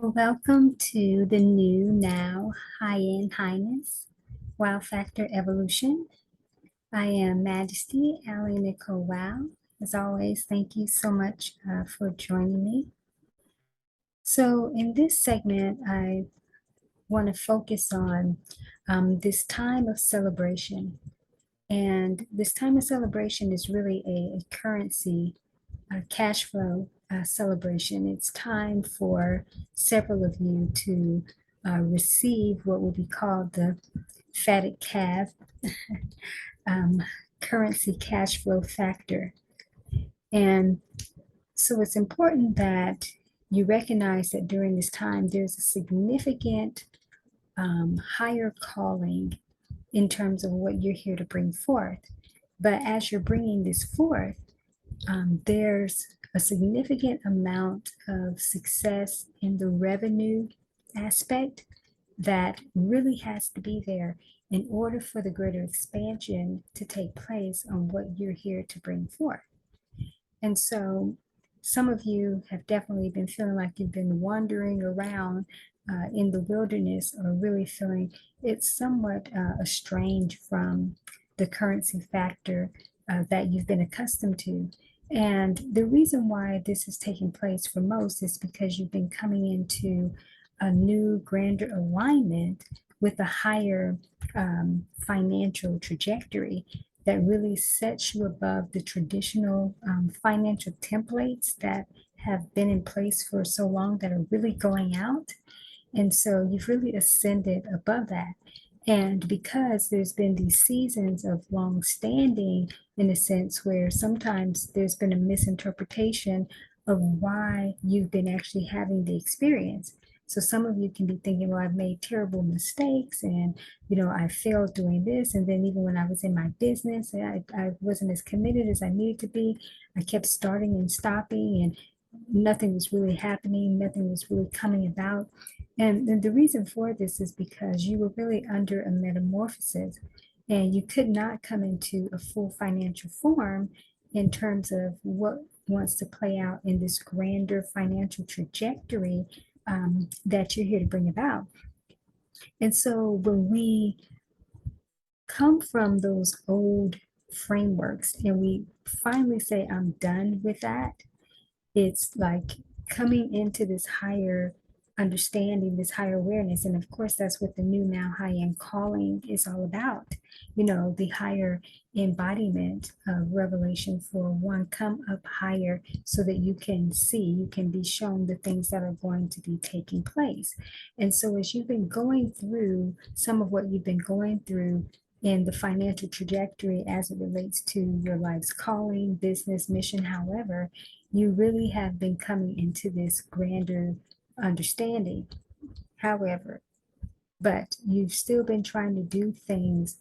Welcome to the new now high-end highness wow factor evolution. I am Majesty AliNICOLE Wow. As always, thank you so much for joining me. So in this segment, I want to focus on this time of celebration. And this time of celebration is really a currency, cash flow celebration. It's time for several of you to receive what will be called the fatted calf um, currency cash flow factor. And so it's important that you recognize that during this time, there's a significant higher calling in terms of what you're here to bring forth. But as you're bringing this forth, there's a significant amount of success in the revenue aspect that really has to be there in order for the greater expansion to take place on what you're here to bring forth. And so some of you have definitely been feeling like you've been wandering around in the wilderness, or really feeling it's somewhat estranged from the currency factor that you've been accustomed to. And the reason why this is taking place for most is because you've been coming into a new, grander alignment with a higher financial trajectory that really sets you above the traditional financial templates that have been in place for so long that are really going out. And so you've really ascended above that. And because there's been these seasons of long standing, in a sense, where sometimes there's been a misinterpretation of why you've been actually having the experience. So some of you can be thinking, well, I've made terrible mistakes and, I failed doing this. And then even when I was in my business, I wasn't as committed as I needed to be. I kept starting and stopping, and nothing was really happening. Nothing was really coming about. And the reason for this is because you were really under a metamorphosis, and you could not come into a full financial form in terms of what wants to play out in this grander financial trajectory that you're here to bring about. And so when we come from those old frameworks and we finally say, I'm done with that, it's like coming into this higher understanding, this higher awareness. And of course, that's what the new now high-end calling is all about. The higher embodiment of revelation for one, come up higher so that you can be shown the things that are going to be taking place. And so as you've been going through some of what you've been going through in the financial trajectory as it relates to your life's calling, business, mission, however, you really have been coming into this grander understanding. However, but you've still been trying to do things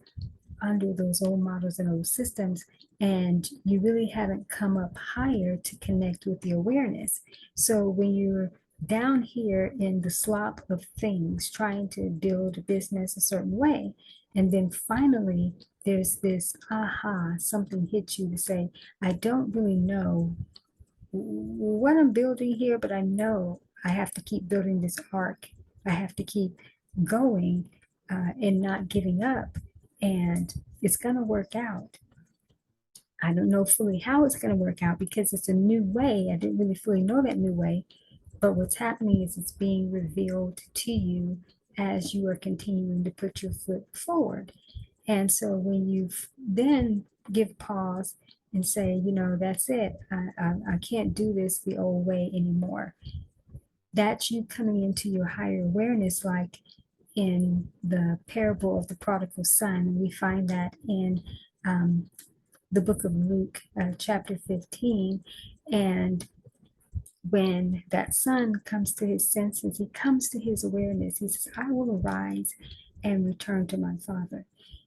under those old models and old systems, and you really haven't come up higher to connect with the awareness. So when you're down here in the slop of things, trying to build a business a certain way, and then finally there's this aha, something hits you to say, I don't really know what I'm building here, but I know I have to keep building this arc. I have to keep going and not giving up. And it's going to work out. I don't know fully how it's going to work out because it's a new way. I didn't really fully know that new way. But what's happening is it's being revealed to you as you are continuing to put your foot forward. And so when you then give pause and say, that's it. I can't do this the old way anymore. That's you coming into your higher awareness, like in the parable of the prodigal son. We find that in the book of Luke, chapter 15. And when that son comes to his senses, he comes to his awareness. He says, I will arise and return to my father.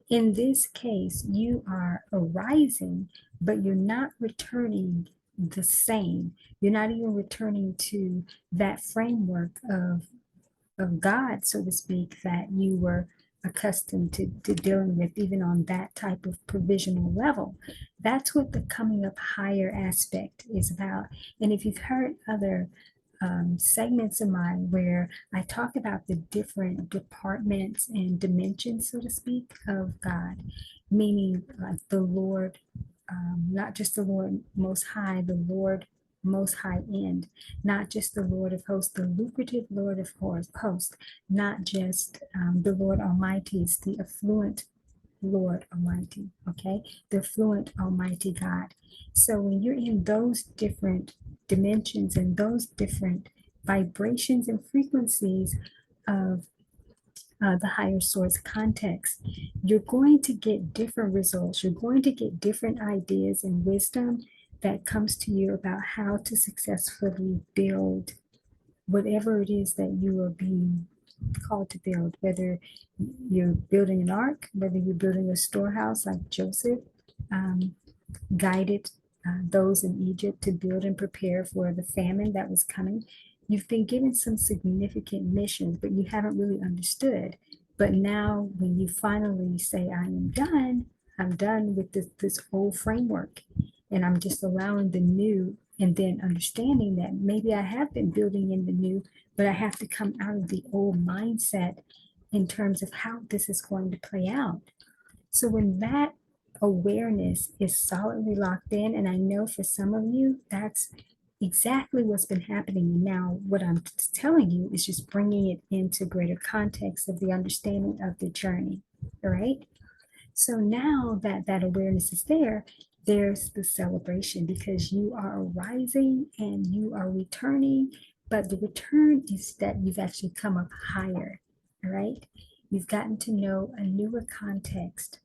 In this case, you are arising, but you're not returning the same. You're not even returning to that framework of God, so to speak, that you were accustomed to dealing with, even on that type of provisional level. That's what the coming up higher aspect is about. And if you've heard other segments of mine where I talk about the different departments and dimensions, so to speak, of God, meaning like the Lord, not just the Lord Most High, the Lord Most High End, not just the Lord of Hosts, the lucrative Lord of Hosts, not just the Lord Almighty, it's the affluent Lord Almighty, okay? The fluent Almighty God. So when you're in those different dimensions and those different vibrations and frequencies of the higher source context, you're going to get different results. You're going to get different ideas and wisdom that comes to you about how to successfully build whatever it is that you are being called to build, whether you're building an ark, whether you're building a storehouse like Joseph guided those in Egypt to build and prepare for the famine that was coming. You've been given some significant missions, but you haven't really understood. But now, when you finally say, I'm done with this old framework, and I'm just allowing the new, and then understanding that maybe I have been building in the new, but I have to come out of the old mindset in terms of how this is going to play out. So when that awareness is solidly locked in, and I know for some of you, that's exactly what's been happening. Now, what I'm telling you is just bringing it into greater context of the understanding of the journey, all right? So now that that awareness is there, there's the celebration because you are arising and you are returning, but the return is that you've actually come up higher, all right? You've gotten to know a newer context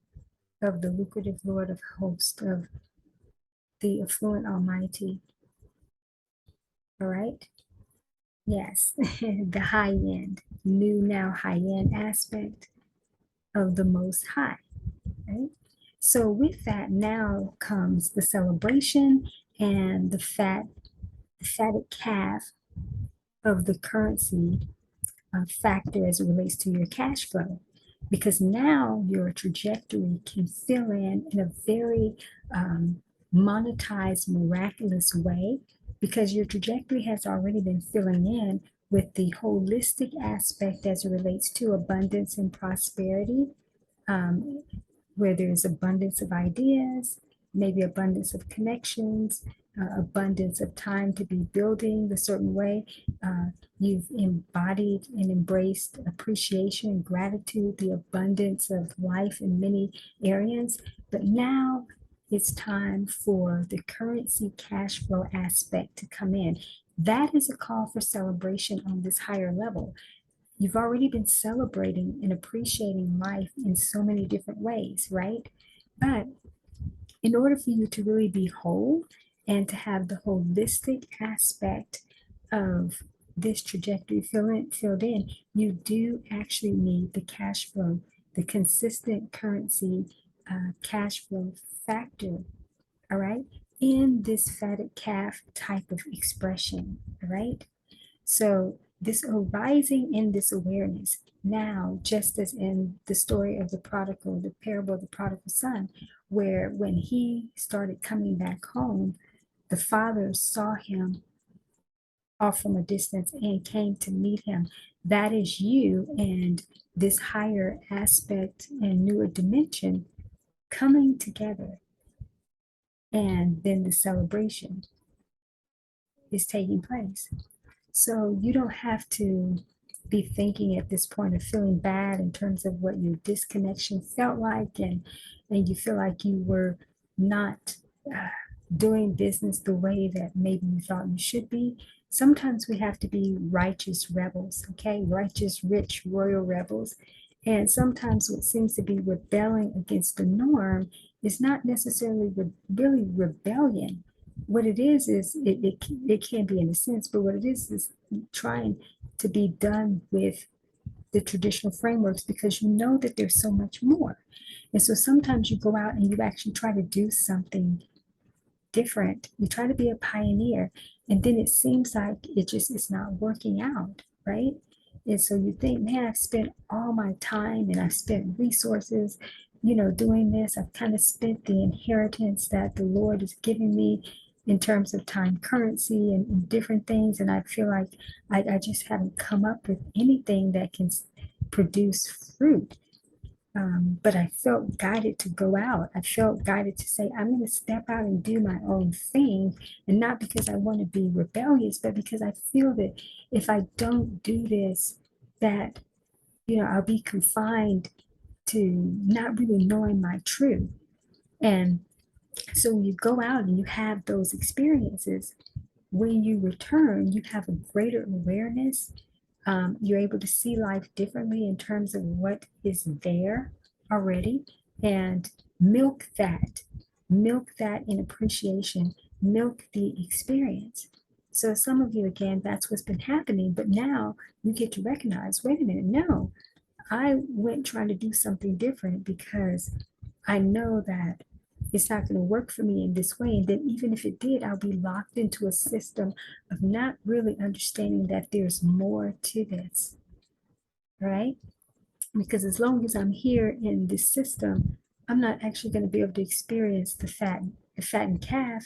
of the lucrative Lord of hosts, of the affluent Almighty. All right? Yes, the high end, new now high end aspect of the Most High. Right? So, with that, now comes the celebration and the fatted calf of the currency factor as it relates to your cash flow. Because now your trajectory can fill in a very monetized, miraculous way, because your trajectory has already been filling in with the holistic aspect as it relates to abundance and prosperity, um, where there's abundance of ideas, maybe abundance of connections, abundance of time to be building the certain way. You've embodied and embraced appreciation, gratitude, the abundance of life in many areas. But now it's time for the currency cash flow aspect to come in. That is a call for celebration on this higher level. You've already been celebrating and appreciating life in so many different ways, right? But in order for you to really be whole and to have the holistic aspect of this trajectory filled in, you do actually need the cash flow, the consistent currency cash flow factor, all right, in this fatted calf type of expression, all right? So this arising in this awareness now, just as in the story of the prodigal, the parable of the prodigal son, where when he started coming back home, the father saw him off from a distance and came to meet him. That is you and this higher aspect and newer dimension coming together. And then the celebration is taking place. So you don't have to be thinking at this point of feeling bad in terms of what your disconnection felt like, and you feel like you were not doing business the way that maybe you thought you should be. Sometimes we have to be righteous rebels, okay? Righteous, rich, royal rebels. And sometimes what seems to be rebelling against the norm is not necessarily really rebellion. What it is it can be in a sense, but what it is trying to be done with the traditional frameworks because you know that there's so much more. And so sometimes you go out and you actually try to do something different. You try to be a pioneer, and then it seems like it's not working out, right? And so you think, man, I've spent all my time and I've spent resources, doing this. I've kind of spent the inheritance that the Lord is giving me. in terms of time currency and different things. And I feel like I just haven't come up with anything that can produce fruit. But I felt guided to go out. I felt guided to say, I'm going to step out and do my own thing. And not because I want to be rebellious, but because I feel that if I don't do this, that, I'll be confined to not really knowing my truth. And so when you go out and you have those experiences, when you return, you have a greater awareness. You're able to see life differently in terms of what is there already, and milk that in appreciation, milk the experience. So some of you, again, that's what's been happening, but now you get to recognize, wait a minute, no, I went trying to do something different because I know that it's not going to work for me in this way. And then even if it did, I'll be locked into a system of not really understanding that there's more to this, right? Because as long as I'm here in this system, I'm not actually going to be able to experience the fattened calf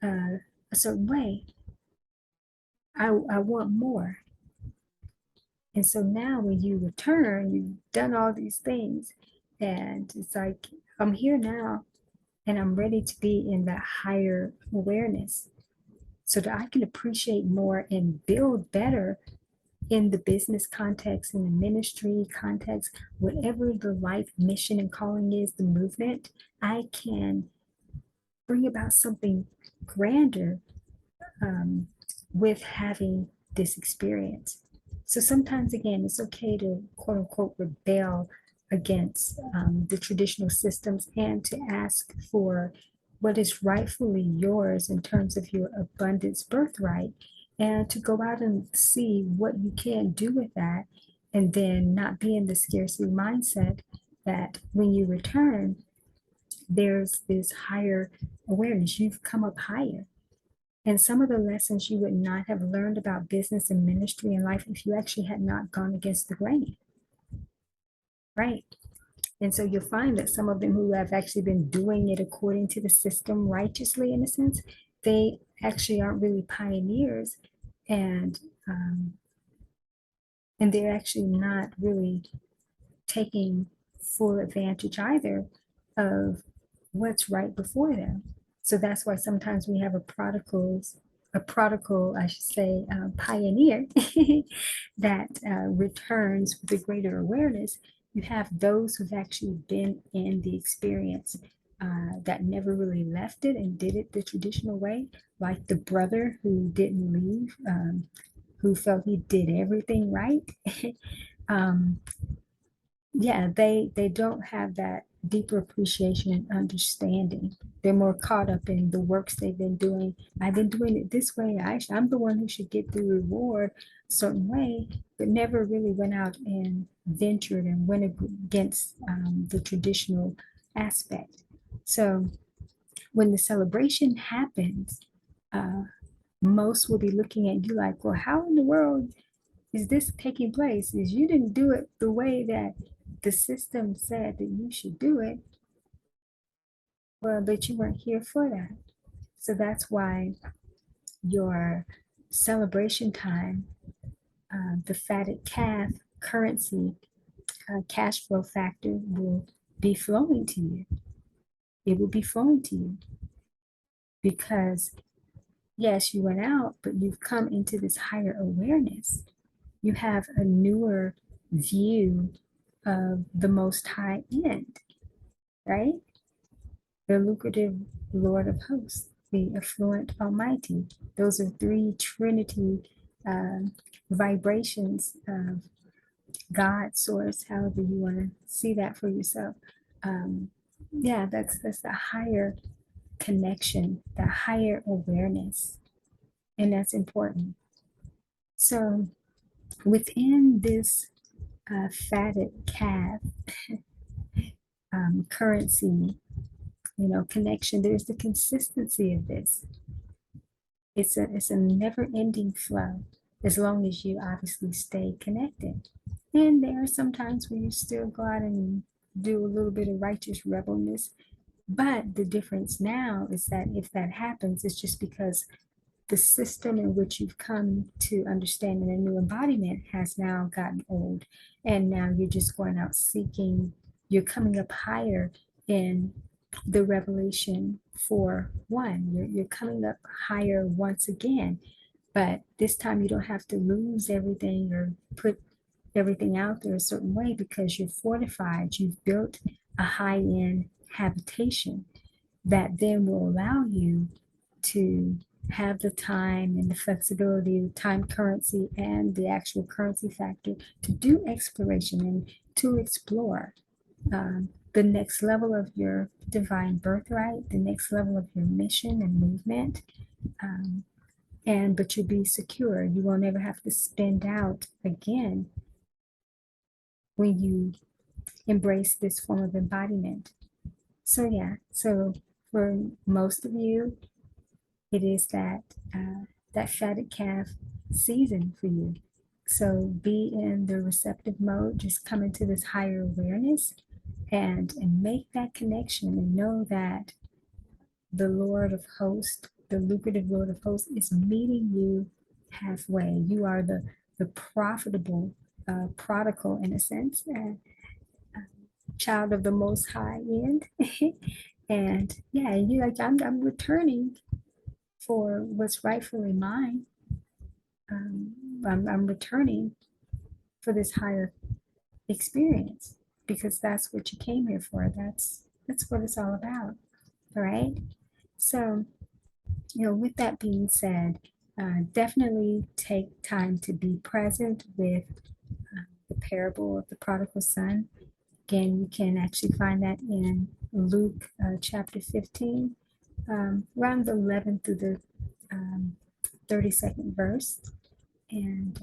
a certain way. I want more. And so now when you return, you've done all these things, and it's like, I'm here now, and I'm ready to be in that higher awareness so that I can appreciate more and build better in the business context, in the ministry context, whatever the life mission and calling is, the movement, I can bring about something grander with having this experience. So sometimes, again, it's okay to quote unquote rebel against the traditional systems and to ask for what is rightfully yours in terms of your abundance birthright, and to go out and see what you can do with that, and then not be in the scarcity mindset that when you return, there's this higher awareness. You've come up higher. And some of the lessons you would not have learned about business and ministry and life if you actually had not gone against the grain. Right. And so you'll find that some of them who have actually been doing it according to the system righteously, in a sense, they actually aren't really pioneers, and they're actually not really taking full advantage either of what's right before them. So that's why sometimes we have a prodigal, I should say, pioneer that returns with a greater awareness. You have those who've actually been in the experience that never really left it and did it the traditional way, like the brother who didn't leave, who felt he did everything right. Yeah, they don't have that deeper appreciation and understanding. They're more caught up in the works they've been doing. I've been doing it this way. I'm the one who should get the reward a certain way, but never really went out and ventured and went against the traditional aspect. So when the celebration happens, most will be looking at you like, well, how in the world is this taking place? Is you didn't do it the way that the system said that you should do it. Well, but you weren't here for that. So that's why your celebration time, the fatted calf currency, cash flow factor will be flowing to you. It will be flowing to you because, yes, you went out, but you've come into this higher awareness. You have a newer view of the Most High End, right? The lucrative Lord of Hosts, the affluent Almighty. Those are three Trinity vibrations of God, Source, however you want to see that for yourself. Yeah, that's the higher connection, the higher awareness, and that's important. So within this fatted calf currency, connection, there's the consistency of this. It's a never-ending flow as long as you obviously stay connected. And there are some times where you still go out and do a little bit of righteous rebelness, But the difference now is that if that happens, it's just because the system in which you've come to understand in a new embodiment has now gotten old. And now you're just going out seeking, you're coming up higher in the revelation for one. You're coming up higher once again. But this time you don't have to lose everything or put everything out there a certain way because you're fortified. You've built a high-end habitation that then will allow you to have the time and the flexibility, the time currency, and the actual currency factor to do exploration and to explore the next level of your divine birthright, the next level of your mission and movement. But you'll be secure. You will never have to spend out again when you embrace this form of embodiment. So yeah, so for most of you, it is that fatted calf season for you. So be in the receptive mode, just come into this higher awareness and make that connection and know that the Lord of hosts, the lucrative Lord of hosts, is meeting you halfway. You are the profitable prodigal in a sense, child of the most high end. And yeah, you like I'm returning for what's rightfully mine. I'm returning for this higher experience because that's what you came here for. That's what it's all about. All right. So, with that being said, definitely take time to be present with the parable of the prodigal son. Again, you can actually find that in Luke chapter 15, around the 11th through the 32nd verse. And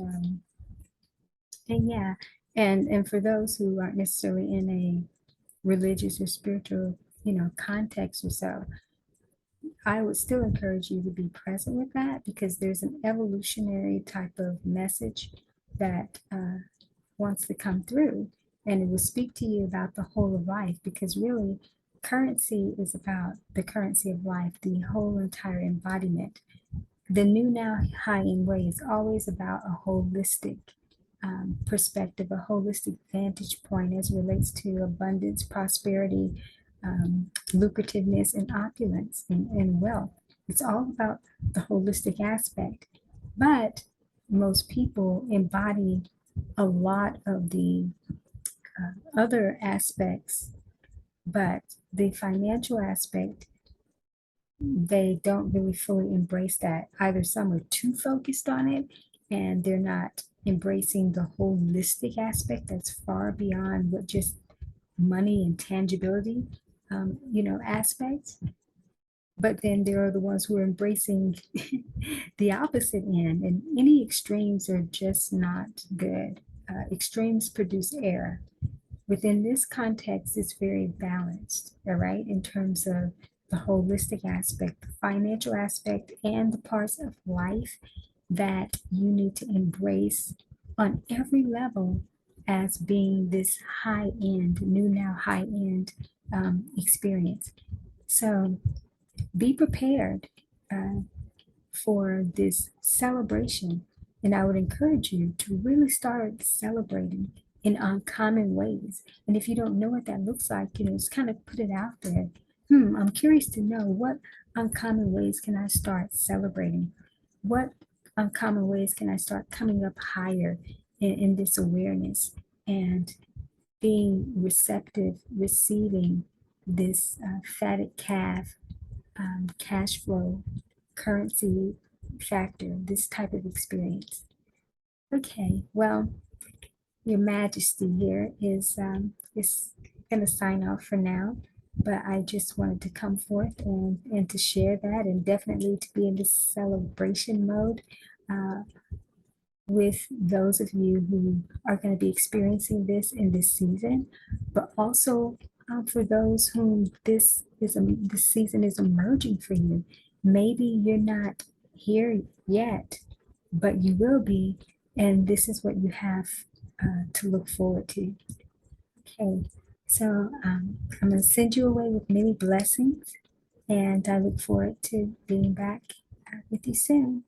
yeah, and for those who aren't necessarily in a religious or spiritual, context or so, I would still encourage you to be present with that because there's an evolutionary type of message that wants to come through, and it will speak to you about the whole of life because really currency is about the currency of life, the whole entire embodiment. The new now high-end way is always about a holistic perspective, a holistic vantage point as it relates to abundance, prosperity, lucrativeness, and opulence and wealth. It's all about the holistic aspect. But most people embody a lot of the other aspects, but the financial aspect, they don't really fully embrace that. Either some are too focused on it and they're not embracing the holistic aspect that's far beyond what just money and tangibility, aspects. But then there are the ones who are embracing the opposite end, and any extremes are just not good. Extremes produce error. Within this context, it's very balanced, all right, in terms of the holistic aspect, the financial aspect, and the parts of life that you need to embrace on every level as being this high-end, new now high-end experience. So be prepared for this celebration. And I would encourage you to really start celebrating in uncommon ways. And if you don't know what that looks like, just kind of put it out there. I'm curious to know what uncommon ways can I start celebrating? What uncommon ways can I start coming up higher in this awareness and being receptive, receiving this fatted calf cash flow, currency factor, this type of experience. Okay, well, Your Majesty here is going to sign off for now, but I just wanted to come forth and to share that, and definitely to be in this celebration mode with those of you who are going to be experiencing this in this season, but also for those whom this season is emerging for you. Maybe you're not here yet, but you will be, and this is what you have to look forward to. Okay, So I'm going to send you away with many blessings, and I look forward to being back with you soon.